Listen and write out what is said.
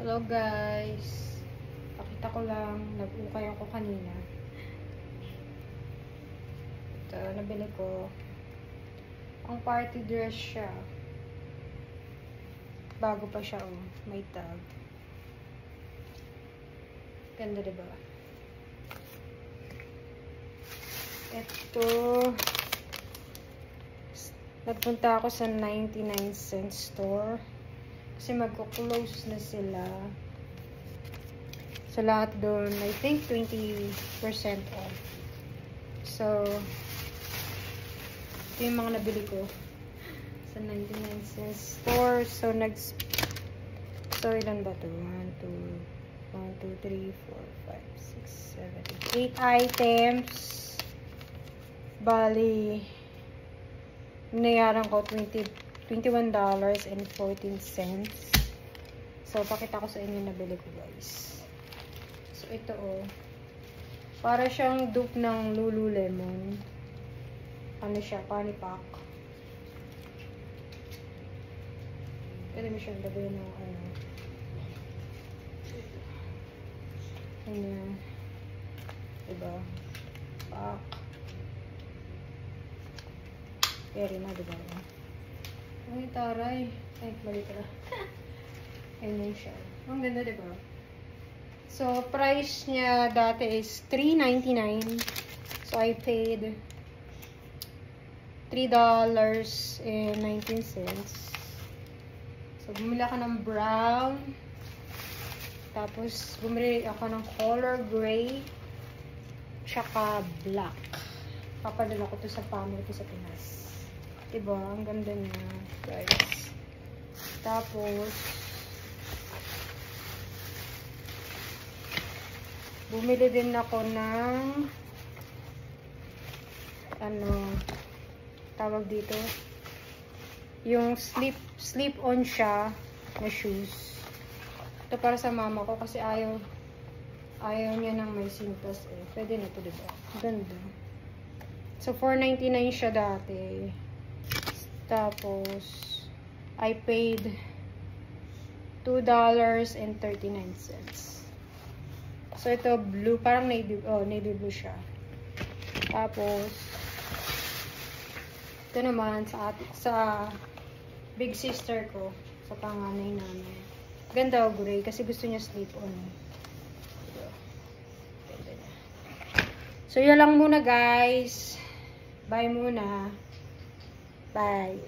Hello guys, pakita ko lang, nag-ukay ako kanina. Ito, nabili ko. Ang party dress siya. Bago pa siya, oh. May tag. Ganda, diba? Ito, nagpunta ako sa 99 cent store. Kasi magko-close na sila. Sa lahat doon, I think 20% off. So, ito yung mga nabili ko sa 99 cent store. So, ilan ba ito? 1, 2, 3, 4, 5, 6, 7, 8 items. Bali, nayaran ko $21.14. So, pakita ko sa inyo na nabili ko, guys. So, ito, oh. Para siyang dupe ng Lululemon. Ano siya? Fanny pack. Pwede mo siyang lagyan ng ano. Ganyan. Diba? Pack. Very na, diba? Ay, taray. Ay, mali pala. Ayun siya. Ang ganda, diba? So, price niya dati is $3.99. So, I paid $3.19. So, bumili ako ng brown. Tapos, bumili ako ng color gray. Tsaka black. Papadala ko to sa family ko sa Pinas. Diba? Ang ganda niya, guys. Tapos, bumili din ako ng ano, tawag dito, yung slip-on siya na shoes. Ito para sa mama ko kasi ayaw niya ng may sintas eh. Pwede na ito, diba? Ganda. So, $4.99 siya dati. Tapos, I paid $2.39. So, ito blue. Parang navy blue siya. Tapos, ito naman sa big sister ko. Sa panganay namin. Ganda o gray kasi gusto niya slip-on. Ganda niya. So, yun lang muna guys. Bye muna. Bye.